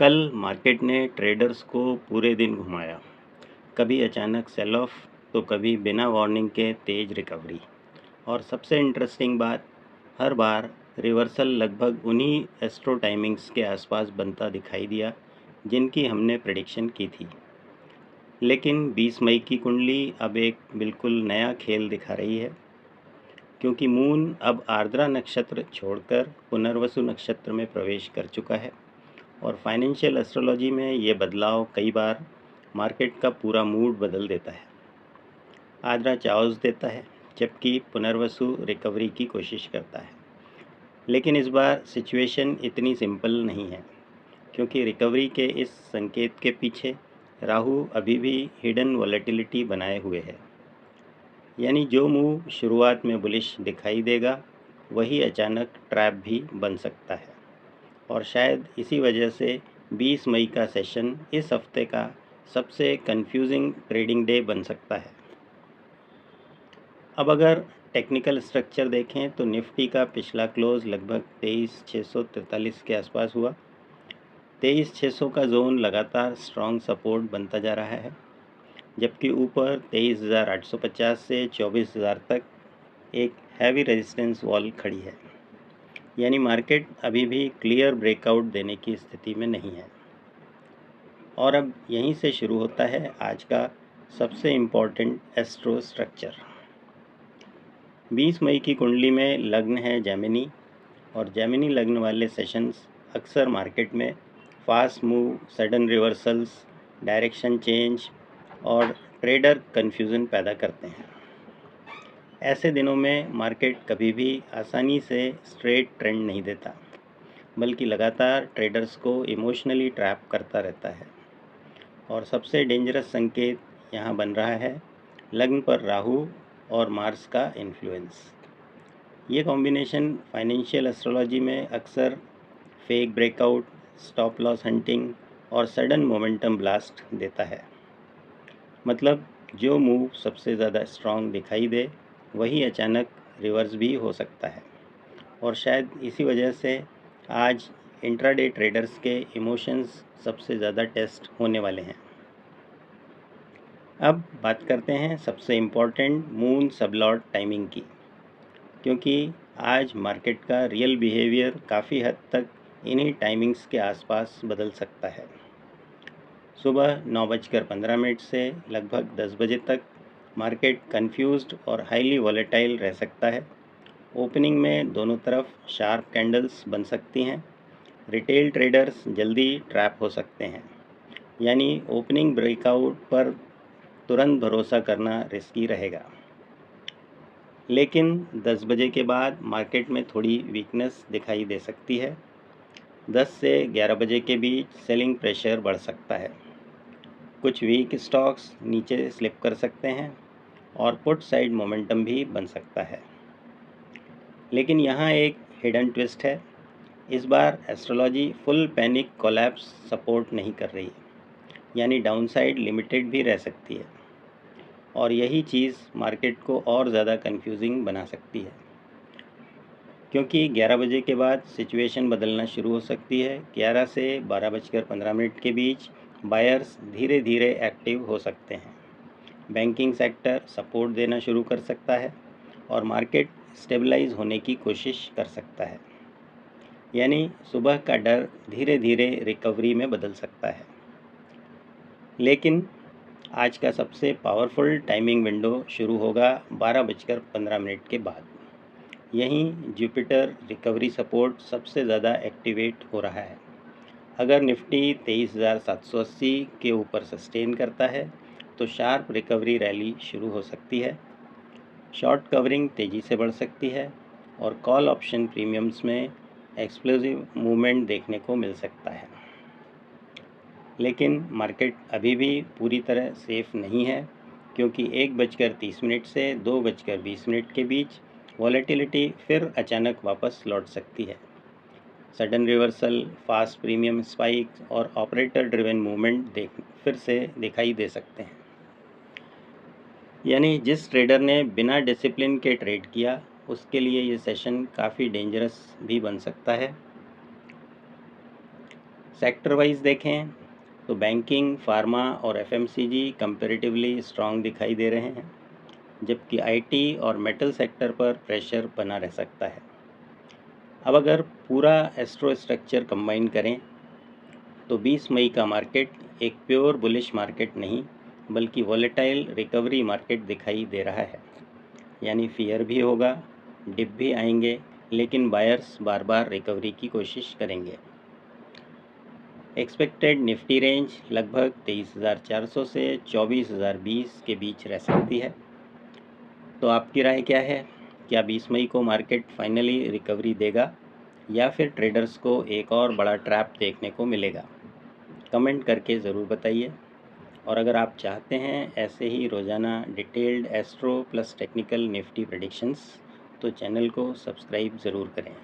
कल मार्केट ने ट्रेडर्स को पूरे दिन घुमाया। कभी अचानक सेल ऑफ तो कभी बिना वार्निंग के तेज रिकवरी। और सबसे इंटरेस्टिंग बात, हर बार रिवर्सल लगभग उन्हीं एस्ट्रो टाइमिंग्स के आसपास बनता दिखाई दिया जिनकी हमने प्रेडिक्शन की थी। लेकिन 20 मई की कुंडली अब एक बिल्कुल नया खेल दिखा रही है, क्योंकि मून अब आर्द्रा नक्षत्र छोड़कर पुनर्वसु नक्षत्र में प्रवेश कर चुका है। और फाइनेंशियल एस्ट्रोलॉजी में ये बदलाव कई बार मार्केट का पूरा मूड बदल देता है। आद्रा चाओस देता है, जबकि पुनर्वसु रिकवरी की कोशिश करता है। लेकिन इस बार सिचुएशन इतनी सिंपल नहीं है, क्योंकि रिकवरी के इस संकेत के पीछे राहु अभी भी हिडन वॉलेटिलिटी बनाए हुए है। यानी जो मूव शुरुआत में बुलिश दिखाई देगा, वही अचानक ट्रैप भी बन सकता है। और शायद इसी वजह से 20 मई का सेशन इस हफ्ते का सबसे कंफ्यूजिंग ट्रेडिंग डे बन सकता है। अब अगर टेक्निकल स्ट्रक्चर देखें तो निफ्टी का पिछला क्लोज लगभग 23,643 के आसपास हुआ। 23,600 का जोन लगातार स्ट्रॉन्ग सपोर्ट बनता जा रहा है, जबकि ऊपर 23,850 से 24,000 तक एक हैवी रेजिस्टेंस वॉल खड़ी है। यानी मार्केट अभी भी क्लियर ब्रेकआउट देने की स्थिति में नहीं है। और अब यहीं से शुरू होता है आज का सबसे इम्पॉर्टेंट एस्ट्रो स्ट्रक्चर। 20 मई की कुंडली में लग्न है जेमिनी, और जेमिनी लग्न वाले सेशंस अक्सर मार्केट में fast move, sudden reversals, direction change और ट्रेडर कन्फ्यूज़न पैदा करते हैं। ऐसे दिनों में मार्केट कभी भी आसानी से स्ट्रेट ट्रेंड नहीं देता, बल्कि लगातार ट्रेडर्स को इमोशनली ट्रैप करता रहता है। और सबसे डेंजरस संकेत यहाँ बन रहा है लग्न पर राहु और मार्स का इन्फ्लुएंस। ये कॉम्बिनेशन फाइनेंशियल एस्ट्रोलॉजी में अक्सर fake breakout, stop loss hunting और सडन मोमेंटम ब्लास्ट देता है। मतलब जो मूव सबसे ज़्यादा स्ट्रॉन्ग दिखाई दे, वही अचानक रिवर्स भी हो सकता है। और शायद इसी वजह से आज इंट्राडे ट्रेडर्स के इमोशंस सबसे ज़्यादा टेस्ट होने वाले हैं। अब बात करते हैं सबसे इम्पॉर्टेंट मून सबलॉट टाइमिंग की, क्योंकि आज मार्केट का रियल बिहेवियर काफ़ी हद तक इन्हीं टाइमिंग्स के आसपास बदल सकता है। सुबह 9:15 से लगभग 10 बजे तक मार्केट कंफ्यूज्ड और हाईली वॉलेटाइल रह सकता है। ओपनिंग में दोनों तरफ शार्प कैंडल्स बन सकती हैं। रिटेल ट्रेडर्स जल्दी ट्रैप हो सकते हैं, यानी ओपनिंग ब्रेकआउट पर तुरंत भरोसा करना रिस्की रहेगा। लेकिन 10 बजे के बाद मार्केट में थोड़ी वीकनेस दिखाई दे सकती है। 10 से 11 बजे के बीच सेलिंग प्रेशर बढ़ सकता है। कुछ वीक स्टॉक्स नीचे स्लिप कर सकते हैं और पुट साइड मोमेंटम भी बन सकता है। लेकिन यहाँ एक हिडन ट्विस्ट है। इस बार astrology full panic collapse support नहीं कर रही, यानी डाउनसाइड लिमिटेड भी रह सकती है। और यही चीज़ मार्केट को और ज़्यादा कंफ्यूजिंग बना सकती है, क्योंकि 11 बजे के बाद सिचुएशन बदलना शुरू हो सकती है। 11 से 12:15 के बीच बायर्स धीरे धीरे एक्टिव हो सकते हैं। बैंकिंग सेक्टर सपोर्ट देना शुरू कर सकता है और मार्केट स्टेबलाइज होने की कोशिश कर सकता है। यानी सुबह का डर धीरे धीरे रिकवरी में बदल सकता है। लेकिन आज का सबसे पावरफुल टाइमिंग विंडो शुरू होगा 12:15 के बाद। यहीं जुपिटर रिकवरी सपोर्ट सबसे ज़्यादा एक्टिवेट हो रहा है। अगर निफ्टी 23,780 के ऊपर सस्टेन करता है तो शार्प रिकवरी रैली शुरू हो सकती है। शॉर्ट कवरिंग तेज़ी से बढ़ सकती है और कॉल ऑप्शन प्रीमियम्स में एक्सप्लोसिव मूवमेंट देखने को मिल सकता है। लेकिन मार्केट अभी भी पूरी तरह सेफ नहीं है, क्योंकि 1:30 से 2:20 के बीच वॉलेटिलिटी फिर अचानक वापस लौट सकती है। Sudden reversal, fast premium spike और ऑपरेटर ड्रिवन मूवमेंट फिर से दिखाई दे सकते हैं। यानी जिस ट्रेडर ने बिना डिसिप्लिन के ट्रेड किया, उसके लिए ये सेशन काफ़ी डेंजरस भी बन सकता है। सेक्टर वाइज देखें तो बैंकिंग, फार्मा और एफएमसीजी कंपैरेटिवली स्ट्रांग दिखाई दे रहे हैं, जबकि आईटी और मेटल सेक्टर पर प्रेशर बना रह सकता है। अब अगर पूरा एस्ट्रो स्ट्रक्चर कंबाइन करें तो 20 मई का मार्केट एक प्योर बुलिश मार्केट नहीं बल्कि वॉलेटाइल रिकवरी मार्केट दिखाई दे रहा है। यानी फियर भी होगा, डिप भी आएंगे, लेकिन बायर्स बार बार रिकवरी की कोशिश करेंगे। एक्सपेक्टेड निफ्टी रेंज लगभग 23,400 से 24,020 के बीच रह सकती है। तो आपकी राय क्या है? क्या 20 मई को मार्केट फाइनली रिकवरी देगा या फिर ट्रेडर्स को एक और बड़ा ट्रैप देखने को मिलेगा? कमेंट करके ज़रूर बताइए। और अगर आप चाहते हैं ऐसे ही रोज़ाना detailed astro plus technical Nifty predictions तो चैनल को सब्सक्राइब ज़रूर करें।